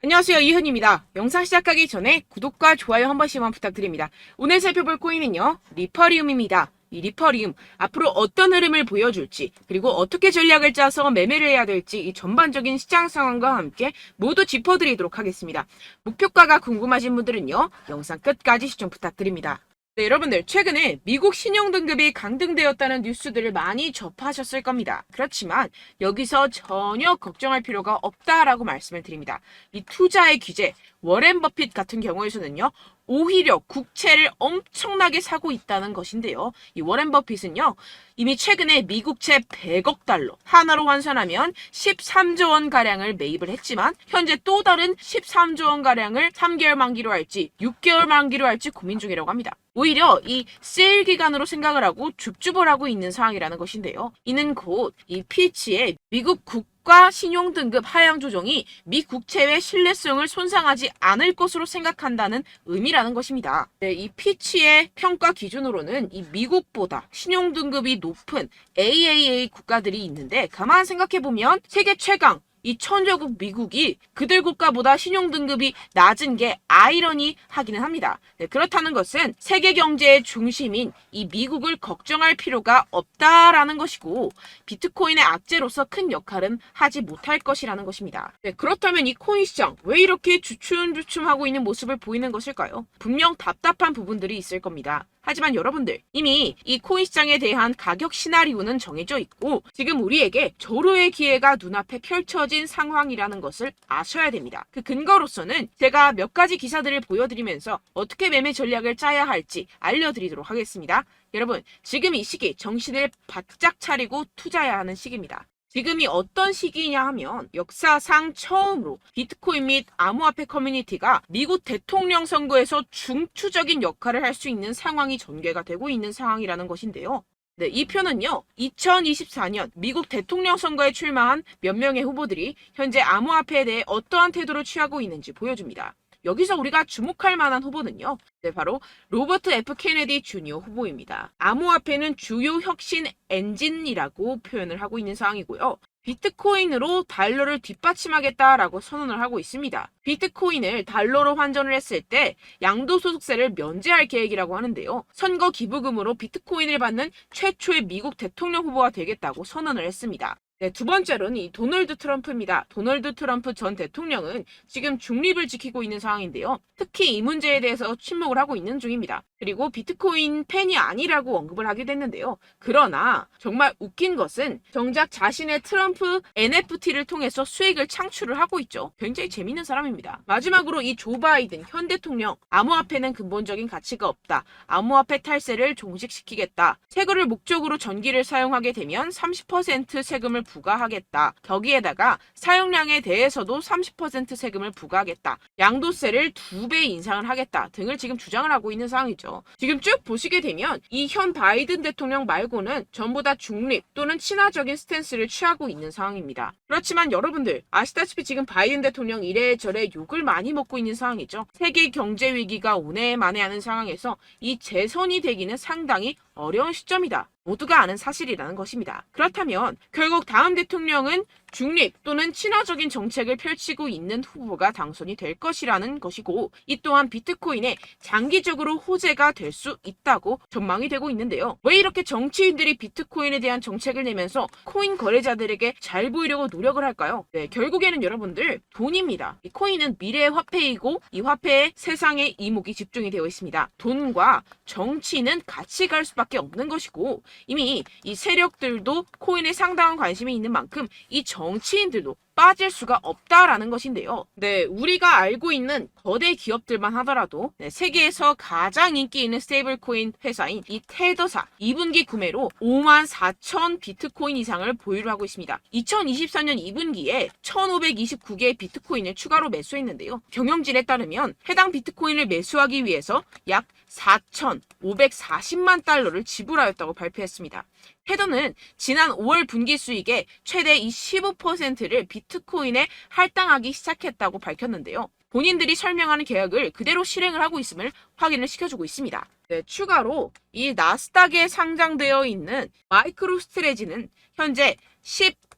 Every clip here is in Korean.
안녕하세요, 이현입니다. 영상 시작하기 전에 구독과 좋아요 한 번씩만 부탁드립니다. 오늘 살펴볼 코인은요, 리퍼리움입니다. 이 리퍼리움, 앞으로 어떤 흐름을 보여줄지, 그리고 어떻게 전략을 짜서 매매를 해야 될지 이 전반적인 시장 상황과 함께 모두 짚어드리도록 하겠습니다. 목표가가 궁금하신 분들은요, 영상 끝까지 시청 부탁드립니다. 네, 여러분들 최근에 미국 신용등급이 강등되었다는 뉴스들을 많이 접하셨을 겁니다. 그렇지만 여기서 전혀 걱정할 필요가 없다라고 말씀을 드립니다. 이 투자의 규제, 워렌 버핏 같은 경우에서는요, 오히려 국채를 엄청나게 사고 있다는 것인데요. 이 워렌 버핏은요, 이미 최근에 미국채 100억 달러, 하나로 환산하면 13조 원 가량을 매입을 했지만 현재 또 다른 13조 원 가량을 3개월 만기로 할지 6개월 만기로 할지 고민 중이라고 합니다. 오히려 이 세일 기간으로 생각을 하고 줍줍을 하고 있는 상황이라는 것인데요. 이는 곧 이 피치의 미국 국가 신용등급 하향 조정이 미 국채의 신뢰성을 손상하지 않을 것으로 생각한다는 의미라는 것입니다. 네, 이 피치의 평가 기준으로는 이 미국보다 신용등급이 높은 AAA 국가들이 있는데 가만 생각해보면 세계 최강 이 천조국 미국이 그들 국가보다 신용등급이 낮은 게 아이러니하기는 합니다. 네, 그렇다는 것은 세계 경제의 중심인 이 미국을 걱정할 필요가 없다라는 것이고 비트코인의 악재로서 큰 역할은 하지 못할 것이라는 것입니다. 네, 그렇다면 이 코인 시장 왜 이렇게 주춤주춤하고 있는 모습을 보이는 것일까요? 분명 답답한 부분들이 있을 겁니다. 하지만 여러분들 이미 이 코인 시장에 대한 가격 시나리오는 정해져 있고 지금 우리에게 절호의 기회가 눈앞에 펼쳐진 상황이라는 것을 아셔야 됩니다. 그 근거로서는 제가 몇 가지 기사들을 보여드리면서 어떻게 매매 전략을 짜야 할지 알려드리도록 하겠습니다. 여러분 지금 이 시기 정신을 바짝 차리고 투자해야 하는 시기입니다. 지금이 어떤 시기냐 하면 역사상 처음으로 비트코인 및 암호화폐 커뮤니티가 미국 대통령 선거에서 중추적인 역할을 할 수 있는 상황이 전개가 되고 있는 상황이라는 것인데요. 네, 이 표는요, 2024년 미국 대통령 선거에 출마한 몇 명의 후보들이 현재 암호화폐에 대해 어떠한 태도를 취하고 있는지 보여줍니다. 여기서 우리가 주목할 만한 후보는요, 네, 바로 로버트 F 케네디 주니어 후보입니다. 암호화폐는 주요 혁신 엔진이라고 표현을 하고 있는 상황이고요. 비트코인으로 달러를 뒷받침하겠다라고 선언을 하고 있습니다. 비트코인을 달러로 환전을 했을 때 양도소득세를 면제할 계획이라고 하는데요. 선거 기부금으로 비트코인을 받는 최초의 미국 대통령 후보가 되겠다고 선언을 했습니다. 네, 두 번째로는 이 도널드 트럼프입니다. 도널드 트럼프 전 대통령은 지금 중립을 지키고 있는 상황인데요. 특히 이 문제에 대해서 침묵을 하고 있는 중입니다. 그리고 비트코인 팬이 아니라고 언급을 하기도 했는데요. 그러나 정말 웃긴 것은 정작 자신의 트럼프 NFT를 통해서 수익을 창출을 하고 있죠. 굉장히 재밌는 사람입니다. 마지막으로 이 조 바이든 현 대통령, 암호화폐는 근본적인 가치가 없다. 암호화폐 탈세를 종식시키겠다. 세금을 목적으로 전기를 사용하게 되면 30% 세금을 부과하겠다. 거기에다가 사용량에 대해서도 30% 세금을 부과하겠다. 양도세를 2배 인상을 하겠다 등을 지금 주장을 하고 있는 상황이죠. 지금 쭉 보시게 되면 이 현 바이든 대통령 말고는 전부 다 중립 또는 친화적인 스탠스를 취하고 있는 상황입니다. 그렇지만 여러분들 아시다시피 지금 바이든 대통령 이래저래 욕을 많이 먹고 있는 상황이죠. 세계 경제 위기가 오네만해하는 상황에서 이 재선이 되기는 상당히 어려운 시점이다. 모두가 아는 사실이라는 것입니다. 그렇다면 결국 다음 대통령은 중립 또는 친화적인 정책을 펼치고 있는 후보가 당선이 될 것이라는 것이고 이 또한 비트코인에 장기적으로 호재가 될 수 있다고 전망이 되고 있는데요. 왜 이렇게 정치인들이 비트코인에 대한 정책을 내면서 코인 거래자들에게 잘 보이려고 노력을 할까요? 네, 결국에는 여러분들 돈입니다. 이 코인은 미래의 화폐이고 이 화폐에 세상의 이목이 집중이 되어 있습니다. 돈과 정치는 같이 갈 수밖에 없는 것이고 이미 이 세력들도 코인에 상당한 관심이 있는 만큼 이 정치인들도 빠질 수가 없다라는 것인데요. 네, 우리가 알고 있는 거대 기업들만 하더라도 세계에서 가장 인기 있는 스테이블 코인 회사인 이 테더사 2분기 구매로 54,000 비트코인 이상을 보유를 하고 있습니다. 2024년 2분기에 1,529개의 비트코인을 추가로 매수했는데요. 경영진에 따르면 해당 비트코인을 매수하기 위해서 약 4,540만 달러를 지불하였다고 발표했습니다. 테더는 지난 5월 분기 수익의 최대 15%를 비트코인에 할당하기 시작했다고 밝혔는데요. 본인들이 설명하는 계약을 그대로 실행을 하고 있음을 확인을 시켜주고 있습니다. 네, 추가로 이 나스닥에 상장되어 있는 마이크로스트레지는 현재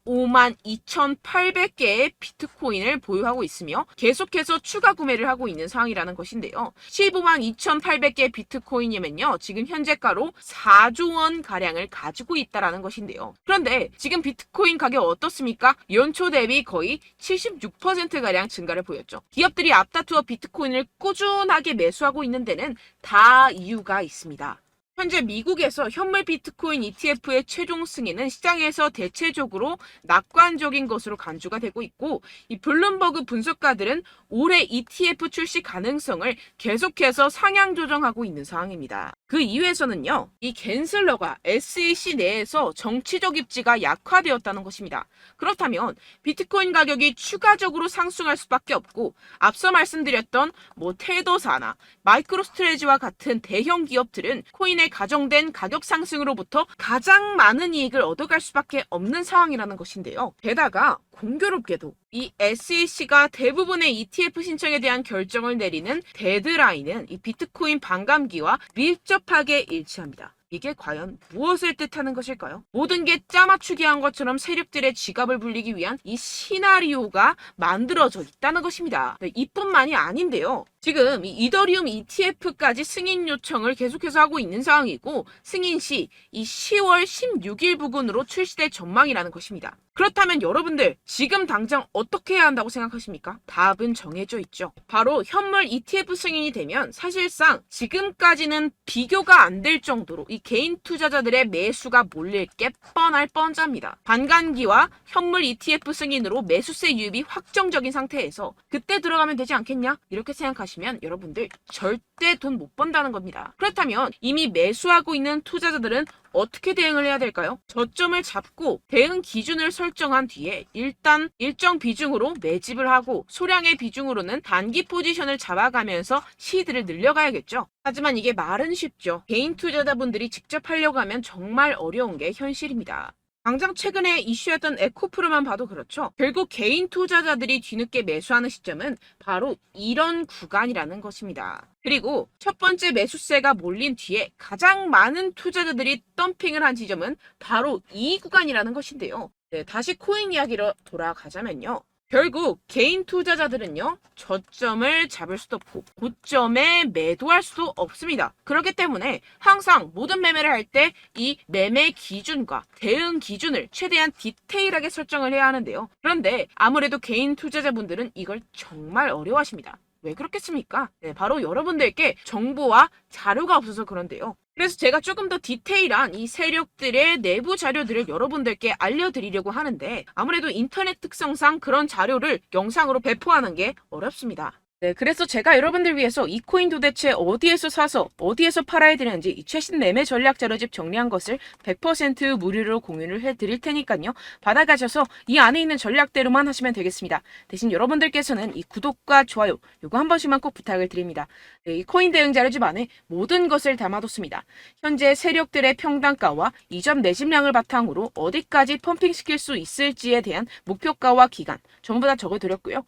152,800개의 비트코인을 보유하고 있으며 계속해서 추가 구매를 하고 있는 상황이라는 것인데요. 152,800개 비트코인이면요, 지금 현재가로 4조 원 가량을 가지고 있다라는 것인데요. 그런데 지금 비트코인 가격 어떻습니까? 연초 대비 거의 76%가량 증가를 보였죠. 기업들이 앞다투어 비트코인을 꾸준하게 매수하고 있는 데는 다 이유가 있습니다. 현재 미국에서 현물 비트코인 ETF의 최종 승인은 시장에서 대체적으로 낙관적인 것으로 간주가 되고 있고, 이 블룸버그 분석가들은 올해 ETF 출시 가능성을 계속해서 상향 조정하고 있는 상황입니다. 그 이유에서는요, 이 갠슬러가 SEC 내에서 정치적 입지가 약화되었다는 것입니다. 그렇다면 비트코인 가격이 추가적으로 상승할 수밖에 없고, 앞서 말씀드렸던 테더사나 마이크로스트레지와 같은 대형 기업들은 코인의 가정된 가격 상승으로부터 가장 많은 이익을 얻어갈 수밖에 없는 상황이라는 것인데요. 게다가 공교롭게도 이 SEC가 대부분의 ETF 신청에 대한 결정을 내리는 데드라인은 이 비트코인 반감기와 밀접하게 일치합니다. 이게 과연 무엇을 뜻하는 것일까요? 모든 게 짜맞추기 한 것처럼 세력들의 지갑을 불리기 위한 이 시나리오가 만들어져 있다는 것입니다. 네, 이뿐만이 아닌데요. 지금 이 이더리움 ETF까지 승인 요청을 계속해서 하고 있는 상황이고, 승인 시 이 10월 16일 부근으로 출시될 전망이라는 것입니다. 그렇다면 여러분들 지금 당장 어떻게 해야 한다고 생각하십니까? 답은 정해져 있죠. 바로 현물 ETF 승인이 되면 사실상 지금까지는 비교가 안 될 정도로 이 개인 투자자들의 매수가 몰릴 게 뻔할 뻔잡니다. 반감기와 현물 ETF 승인으로 매수세 유입이 확정적인 상태에서 그때 들어가면 되지 않겠냐? 이렇게 생각하시면 여러분들 절대 돈 못 번다는 겁니다. 그렇다면 이미 매수하고 있는 투자자들은 어떻게 대응을 해야 될까요? 저점을 잡고 대응 기준을 설정한 뒤에 일단 일정 비중으로 매집을 하고 소량의 비중으로는 단기 포지션을 잡아가면서 시드를 늘려가야겠죠. 하지만 이게 말은 쉽죠. 개인 투자자분들이 직접 하려고 하면 정말 어려운 게 현실입니다. 당장 최근에 이슈였던 에코프로만 봐도 그렇죠. 결국 개인 투자자들이 뒤늦게 매수하는 시점은 바로 이런 구간이라는 것입니다. 그리고 첫 번째 매수세가 몰린 뒤에 가장 많은 투자자들이 덤핑을 한 지점은 바로 이 구간이라는 것인데요. 네, 다시 코인 이야기로 돌아가자면요. 결국 개인 투자자들은요, 저점을 잡을 수도 없고 고점에 매도할 수도 없습니다. 그렇기 때문에 항상 모든 매매를 할 때 이 매매 기준과 대응 기준을 최대한 디테일하게 설정을 해야 하는데요. 그런데 아무래도 개인 투자자분들은 이걸 정말 어려워하십니다. 왜 그렇겠습니까? 네, 바로 여러분들께 정보와 자료가 없어서 그런데요. 그래서 제가 조금 더 디테일한 이 세력들의 내부 자료들을 여러분들께 알려드리려고 하는데, 아무래도 인터넷 특성상 그런 자료를 영상으로 배포하는 게 어렵습니다. 네, 그래서 제가 여러분들 위해서 이 코인 도대체 어디에서 사서 어디에서 팔아야 되는지 이 최신 매매 전략 자료집 정리한 것을 100% 무료로 공유를 해드릴 테니까요. 받아가셔서 이 안에 있는 전략대로만 하시면 되겠습니다. 대신 여러분들께서는 이 구독과 좋아요 요거 한 번씩만 꼭 부탁을 드립니다. 네, 이 코인 대응 자료집 안에 모든 것을 담아뒀습니다. 현재 세력들의 평단가와 이점 내집량을 바탕으로 어디까지 펌핑시킬 수 있을지에 대한 목표가와 기간 전부 다 적어드렸고요.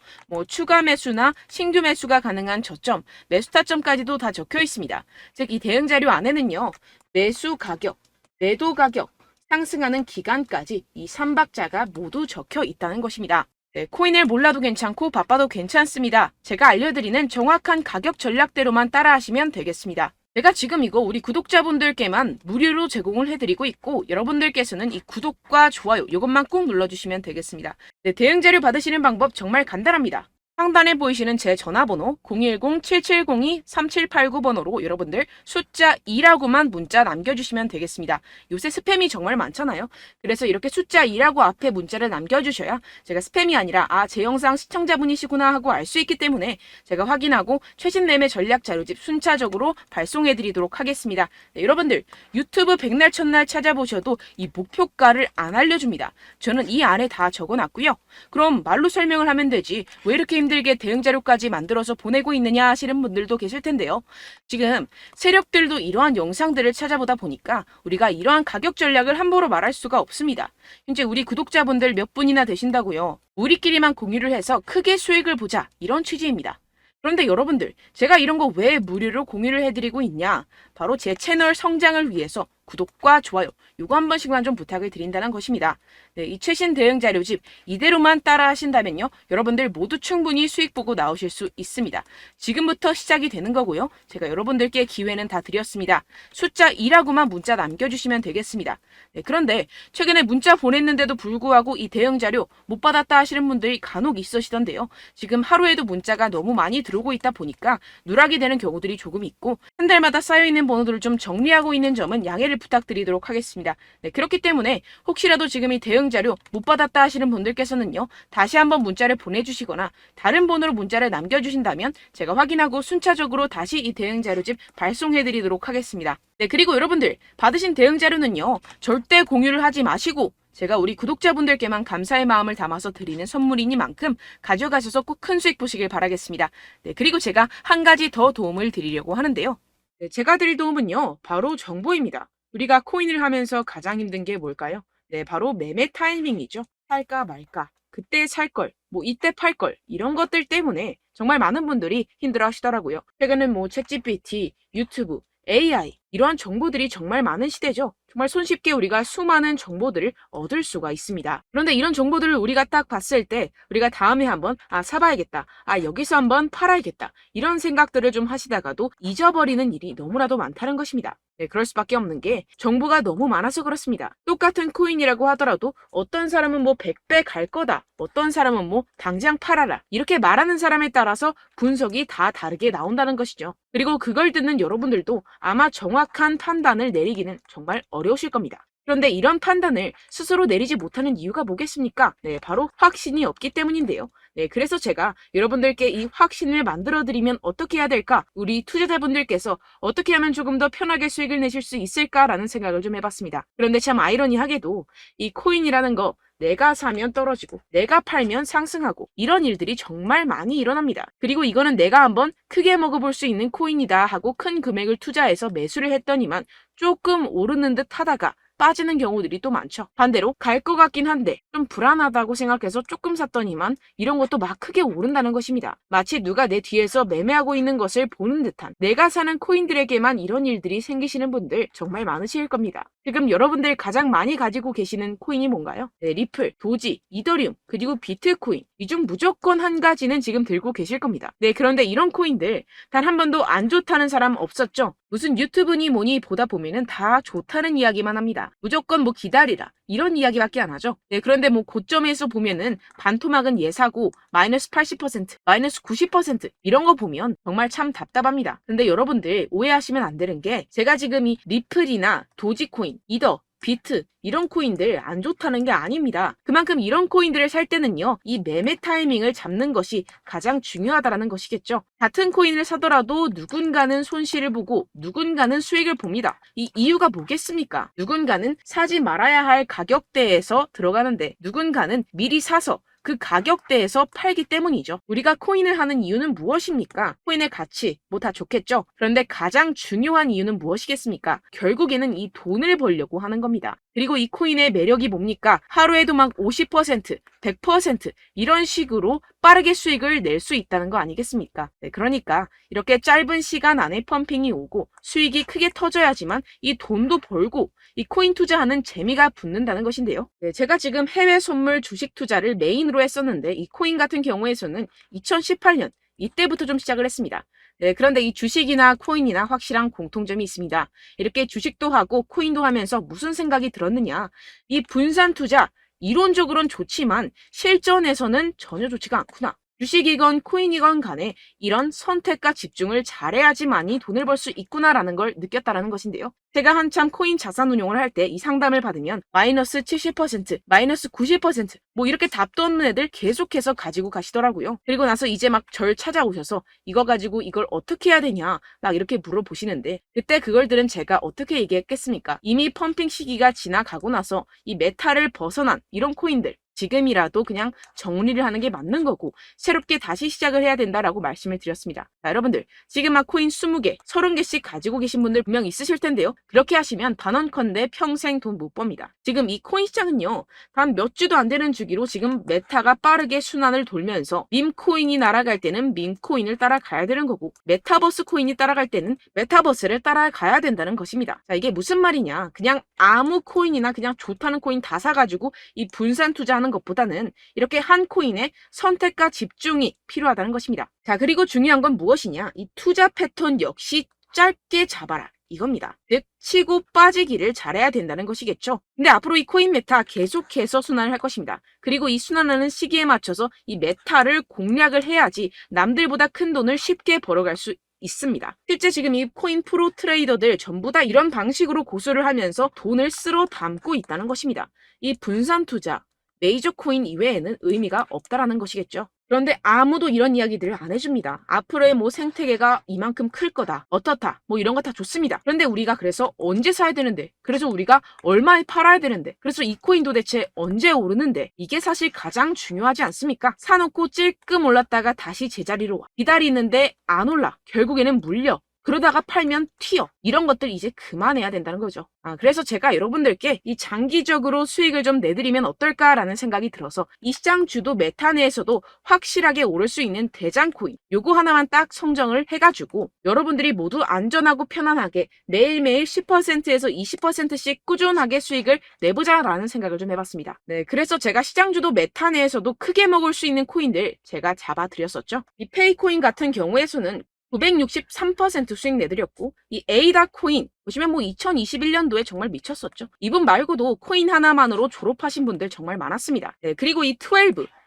추가 매수나 신규 매수가 가능한 저점, 매수 타점까지도 다 적혀 있습니다. 즉, 이 대응 자료 안에는요, 매수 가격, 매도 가격, 상승하는 기간까지 이 3박자가 모두 적혀 있다는 것입니다. 네, 코인을 몰라도 괜찮고 바빠도 괜찮습니다. 제가 알려드리는 정확한 가격 전략대로만 따라하시면 되겠습니다. 제가 지금 이거 우리 구독자분들께만 무료로 제공을 해드리고 있고, 여러분들께서는 이 구독과 좋아요 이것만 꼭 눌러주시면 되겠습니다. 네, 대응 자료 받으시는 방법 정말 간단합니다. 상단에 보이시는 제 전화번호 010-7702-3789번호로 여러분들 숫자 2라고만 문자 남겨주시면 되겠습니다. 요새 스팸이 정말 많잖아요. 그래서 이렇게 숫자 2라고 앞에 문자를 남겨주셔야 제가 스팸이 아니라 제 영상 시청자분이시구나 하고 알 수 있기 때문에 제가 확인하고 최신 매매 전략 자료집 순차적으로 발송해드리도록 하겠습니다. 네, 여러분들 유튜브 백날 첫날 찾아보셔도 이 목표가를 안 알려줍니다. 저는 이 안에 다 적어놨고요. 그럼 말로 설명을 하면 되지 왜 이렇게 힘들게 대응 자료까지 만들어서 보내고 있느냐 하시는 분들도 계실 텐데요. 지금 세력들도 이러한 영상들을 찾아보다 보니까 우리가 이러한 가격 전략을 함부로 말할 수가 없습니다. 현재 우리 구독자분들 몇 분이나 되신다고요. 우리끼리만 공유를 해서 크게 수익을 보자 이런 취지입니다. 그런데 여러분들 제가 이런 거 왜 무료로 공유를 해드리고 있냐? 바로 제 채널 성장을 위해서 구독과 좋아요 요거 한 번씩만 좀 부탁을 드린다는 것입니다. 네, 이 최신 대응 자료집 이대로만 따라 하신다면요. 여러분들 모두 충분히 수익 보고 나오실 수 있습니다. 지금부터 시작이 되는 거고요. 제가 여러분들께 기회는 다 드렸습니다. 숫자 2라고만 문자 남겨주시면 되겠습니다. 네, 그런데 최근에 문자 보냈는데도 불구하고 이 대응 자료 못 받았다 하시는 분들이 간혹 있으시던데요. 지금 하루에도 문자가 너무 많이 들어오고 있다 보니까 누락이 되는 경우들이 조금 있고 한 달마다 쌓여있는 번호들을 좀 정리하고 있는 점은 양해를 부탁드리도록 하겠습니다. 네, 그렇기 때문에 혹시라도 지금 이 대응 자료 못 받았다 하시는 분들께서는요. 다시 한번 문자를 보내주시거나 다른 번호로 문자를 남겨주신다면 제가 확인하고 순차적으로 다시 이 대응 자료집 발송해드리도록 하겠습니다. 네, 그리고 여러분들 받으신 대응 자료는요. 절대 공유를 하지 마시고 제가 우리 구독자분들께만 감사의 마음을 담아서 드리는 선물이니만큼 가져가셔서 꼭 큰 수익 보시길 바라겠습니다. 네, 그리고 제가 한 가지 더 도움을 드리려고 하는데요. 네, 제가 드릴 도움은요. 바로 정보입니다. 우리가 코인을 하면서 가장 힘든 게 뭘까요? 네, 바로 매매 타이밍이죠. 살까 말까, 그때 살 걸, 뭐 이때 팔 걸, 이런 것들 때문에 정말 많은 분들이 힘들어 하시더라고요. 최근엔 뭐 챗GPT, 유튜브, AI 이러한 정보들이 정말 많은 시대죠. 정말 손쉽게 우리가 수많은 정보들을 얻을 수가 있습니다. 그런데 이런 정보들을 우리가 딱 봤을 때 우리가 다음에 한번 사봐야겠다. 여기서 한번 팔아야겠다. 이런 생각들을 좀 하시다가도 잊어버리는 일이 너무나도 많다는 것입니다. 네, 그럴 수밖에 없는 게 정보가 너무 많아서 그렇습니다. 똑같은 코인이라고 하더라도 어떤 사람은 뭐 100배 갈 거다. 어떤 사람은 뭐 당장 팔아라. 이렇게 말하는 사람에 따라서 분석이 다 다르게 나온다는 것이죠. 그리고 그걸 듣는 여러분들도 아마 정확한 판단을 내리기는 정말 어려우실 겁니다. 그런데 이런 판단을 스스로 내리지 못하는 이유가 뭐겠습니까? 네, 바로 확신이 없기 때문인데요. 네, 그래서 제가 여러분들께 이 확신을 만들어드리면 어떻게 해야 될까? 우리 투자자분들께서 어떻게 하면 조금 더 편하게 수익을 내실 수 있을까라는 생각을 좀 해봤습니다. 그런데 참 아이러니하게도 이 코인이라는 거 내가 사면 떨어지고 내가 팔면 상승하고 이런 일들이 정말 많이 일어납니다. 그리고 이거는 내가 한번 크게 먹어볼 수 있는 코인이다 하고 큰 금액을 투자해서 매수를 했더니만 조금 오르는 듯 하다가 빠지는 경우들이 또 많죠. 반대로 갈 것 같긴 한데 좀 불안하다고 생각해서 조금 샀더니만 이런 것도 막 크게 오른다는 것입니다. 마치 누가 내 뒤에서 매매하고 있는 것을 보는 듯한 내가 사는 코인들에게만 이런 일들이 생기시는 분들 정말 많으실 겁니다. 지금 여러분들 가장 많이 가지고 계시는 코인이 뭔가요? 네, 리플, 도지, 이더리움, 그리고 비트코인 이 중 무조건 한 가지는 지금 들고 계실 겁니다. 네, 그런데 이런 코인들 단 한 번도 안 좋다는 사람 없었죠? 무슨 유튜브니 뭐니 보다 보면은 다 좋다는 이야기만 합니다. 무조건 뭐 기다리라 이런 이야기밖에 안 하죠. 네, 그런데 뭐 고점에서 보면은 반토막은 예사고 마이너스 80%, 마이너스 90% 이런 거 보면 정말 참 답답합니다. 근데 여러분들 오해하시면 안 되는 게 제가 지금 이 리플이나 도지코인, 이더, 비트 이런 코인들 안 좋다는 게 아닙니다. 그만큼 이런 코인들을 살 때는요. 이 매매 타이밍을 잡는 것이 가장 중요하다는 것이겠죠. 같은 코인을 사더라도 누군가는 손실을 보고 누군가는 수익을 봅니다. 이 이유가 뭐겠습니까? 누군가는 사지 말아야 할 가격대에서 들어가는데 누군가는 미리 사서 그 가격대에서 팔기 때문이죠. 우리가 코인을 하는 이유는 무엇입니까? 코인의 가치, 뭐 다 좋겠죠? 그런데 가장 중요한 이유는 무엇이겠습니까? 결국에는 이 돈을 벌려고 하는 겁니다. 그리고 이 코인의 매력이 뭡니까? 하루에도 막 50%, 100% 이런 식으로 빠르게 수익을 낼 수 있다는 거 아니겠습니까? 네, 그러니까 이렇게 짧은 시간 안에 펌핑이 오고 수익이 크게 터져야지만 이 돈도 벌고 이 코인 투자하는 재미가 붙는다는 것인데요. 네, 제가 지금 해외 선물 주식 투자를 메인으로 했었는데 이 코인 같은 경우에서는 2018년 이때부터 좀 시작을 했습니다. 네, 그런데 이 주식이나 코인이나 확실한 공통점이 있습니다. 이렇게 주식도 하고 코인도 하면서 무슨 생각이 들었느냐. 이 분산 투자, 이론적으로는 좋지만 실전에서는 전혀 좋지가 않구나. 주식이건 코인이건 간에 이런 선택과 집중을 잘해야지만이 돈을 벌 수 있구나라는 걸 느꼈다라는 것인데요. 제가 한참 코인 자산 운용을 할 때 이 상담을 받으면 마이너스 70%, 마이너스 90%, 뭐 이렇게 답도 없는 애들 계속해서 가지고 가시더라고요. 그리고 나서 이제 막 절 찾아오셔서 이거 가지고 이걸 어떻게 해야 되냐 막 이렇게 물어보시는데 그때 그걸 들은 제가 어떻게 얘기했겠습니까? 이미 펌핑 시기가 지나가고 나서 이 메타를 벗어난 이런 코인들 지금이라도 그냥 정리를 하는 게 맞는 거고 새롭게 다시 시작을 해야 된다라고 말씀을 드렸습니다. 자, 여러분들 지금 막 코인 20개, 30개씩 가지고 계신 분들 분명 있으실 텐데요. 그렇게 하시면 단언컨대 평생 돈 못 법니다. 지금 이 코인 시장은요. 단 몇 주도 안 되는 주기로 지금 메타가 빠르게 순환을 돌면서 밈코인이 날아갈 때는 밈코인을 따라가야 되는 거고 메타버스 코인이 따라갈 때는 메타버스를 따라가야 된다는 것입니다. 자, 이게 무슨 말이냐. 그냥 아무 코인이나 그냥 좋다는 코인 다 사가지고 이 분산 투자하는 것보다는 이렇게 한 코인에 선택과 집중이 필요하다는 것입니다. 자, 그리고 중요한 건 무엇이냐. 이 투자 패턴 역시 짧게 잡아라. 이겁니다. 즉 치고 빠지기를 잘해야 된다는 것이겠죠. 근데 앞으로 이 코인 메타 계속해서 순환을 할 것입니다. 그리고 이 순환하는 시기에 맞춰서 이 메타를 공략을 해야지 남들보다 큰 돈을 쉽게 벌어갈 수 있습니다. 실제 지금 이 코인 프로 트레이더들 전부 다 이런 방식으로 고수를 하면서 돈을 쓸어 담고 있다는 것입니다. 이 분산 투자, 메이저 코인 이외에는 의미가 없다라는 것이겠죠. 그런데 아무도 이런 이야기들을 안 해줍니다. 앞으로의 뭐 생태계가 이만큼 클 거다. 어떻다. 뭐 이런 거 다 좋습니다. 그런데 우리가 그래서 언제 사야 되는데? 그래서 우리가 얼마에 팔아야 되는데? 그래서 이 코인 도대체 언제 오르는데? 이게 사실 가장 중요하지 않습니까? 사놓고 찔끔 올랐다가 다시 제자리로 와. 기다리는데 안 올라. 결국에는 물려. 그러다가 팔면 튀어. 이런 것들 이제 그만해야 된다는 거죠. 그래서 제가 여러분들께 이 장기적으로 수익을 좀 내드리면 어떨까라는 생각이 들어서 이 시장 주도 메타 내에서도 확실하게 오를 수 있는 대장 코인 요거 하나만 딱 선정을 해가지고 여러분들이 모두 안전하고 편안하게 매일매일 10%에서 20%씩 꾸준하게 수익을 내보자라는 생각을 좀 해봤습니다. 네, 그래서 제가 시장 주도 메타 내에서도 크게 먹을 수 있는 코인들 제가 잡아드렸었죠. 이 페이코인 같은 경우에서는 963% 수익 내드렸고 이 에이다 코인 보시면 뭐 2021년도에 정말 미쳤었죠. 이분 말고도 코인 하나만으로 졸업하신 분들 정말 많았습니다. 네, 그리고 이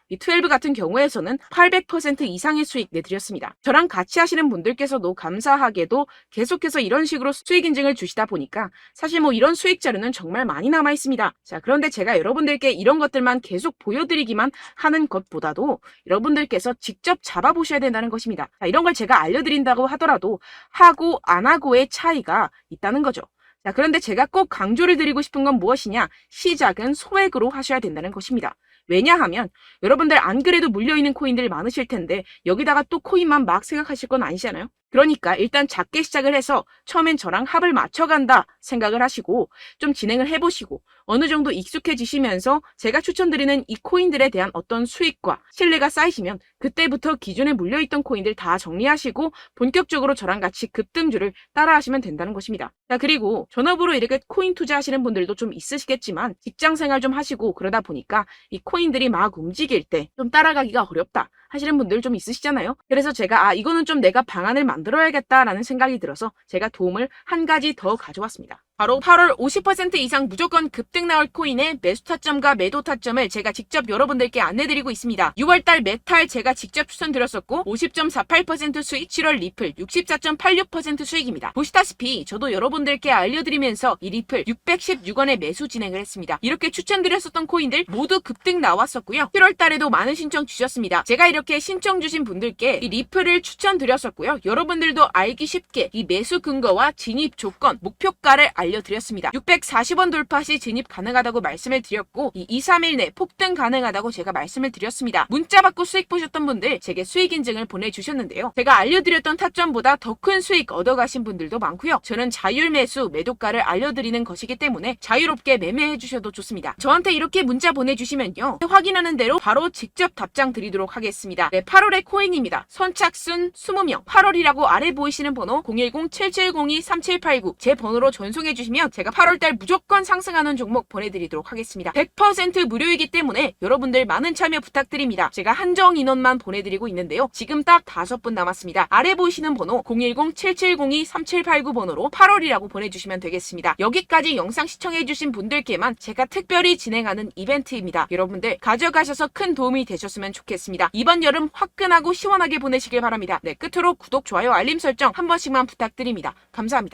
12 같은 경우에서는 800% 이상의 수익 내드렸습니다. 저랑 같이 하시는 분들께서도 감사하게도 계속해서 이런 식으로 수익 인증을 주시다 보니까 사실 뭐 이런 수익 자료는 정말 많이 남아 있습니다. 자, 그런데 제가 여러분들께 이런 것들만 계속 보여드리기만 하는 것보다도 여러분들께서 직접 잡아보셔야 된다는 것입니다. 자, 이런 걸 제가 알려드린다고 하더라도 하고 안 하고의 차이가 있다는 거죠. 자, 그런데 제가 꼭 강조를 드리고 싶은 건 무엇이냐? 시작은 소액으로 하셔야 된다는 것입니다. 왜냐하면 여러분들 안 그래도 물려있는 코인들 많으실 텐데 여기다가 또 코인만 막 생각하실 건 아니잖아요. 그러니까 일단 작게 시작을 해서 처음엔 저랑 합을 맞춰간다 생각을 하시고 좀 진행을 해보시고 어느 정도 익숙해지시면서 제가 추천드리는 이 코인들에 대한 어떤 수익과 신뢰가 쌓이시면 그때부터 기존에 물려있던 코인들 다 정리하시고 본격적으로 저랑 같이 급등주를 따라하시면 된다는 것입니다. 자, 그리고 전업으로 이렇게 코인 투자하시는 분들도 좀 있으시겠지만 직장생활 좀 하시고 그러다 보니까 이 코인들이 막 움직일 때 좀 따라가기가 어렵다 하시는 분들 좀 있으시잖아요. 그래서 제가 이거는 좀 내가 방안을 만들어야겠다라는 생각이 들어서 제가 도움을 한 가지 더 가져왔습니다. 바로 8월 50% 이상 무조건 급등 나올 코인의 매수 타점과 매도 타점을 제가 직접 여러분들께 안내드리고 있습니다. 6월달 메탈 제가 직접 추천드렸었고 50.48% 수익, 7월 리플 64.86% 수익입니다. 보시다시피 저도 여러분들께 알려드리면서 이 리플 616원에 매수 진행을 했습니다. 이렇게 추천드렸었던 코인들 모두 급등 나왔었고요. 7월달에도 많은 신청 주셨습니다. 제가 이렇게 신청 주신 분들께 이 리플을 추천드렸었고요. 여러분들도 알기 쉽게 이 매수 근거와 진입 조건, 목표가를 알려드렸습니다. 640원 돌파 시 진입 가능하다고 말씀을 드렸고 이 2-3일 내 폭등 가능하다고 제가 말씀을 드렸습니다. 문자 받고 수익 보셨던 분들 제게 수익 인증을 보내주셨는데요. 제가 알려드렸던 타점보다 더 큰 수익 얻어가신 분들도 많고요. 저는 자율 매수 매도가를 알려드리는 것이기 때문에 자유롭게 매매해 주셔도 좋습니다. 저한테 이렇게 문자 보내주시면요. 확인하는 대로 바로 직접 답장 드리도록 하겠습니다. 네, 8월의 코인입니다. 선착순 20명 8월이라고 아래 보이시는 번호 010-7702-3789 제 번호로 전송해 주시면 제가 8월달 무조건 상승하는 종목 보내드리도록 하겠습니다. 100% 무료이기 때문에 여러분들 많은 참여 부탁드립니다. 제가 한정 인원만 보내드리고 있는데요. 지금 딱 5분 남았습니다. 아래 보이시는 번호 010-7702-3789 번호로 8월이라고 보내주시면 되겠습니다. 여기까지 영상 시청해주신 분들께만 제가 특별히 진행하는 이벤트입니다. 여러분들 가져가셔서 큰 도움이 되셨으면 좋겠습니다. 이번 여름 화끈하고 시원하게 보내시길 바랍니다. 네, 끝으로 구독, 좋아요, 알림 설정 한 번씩만 부탁드립니다. 감사합니다.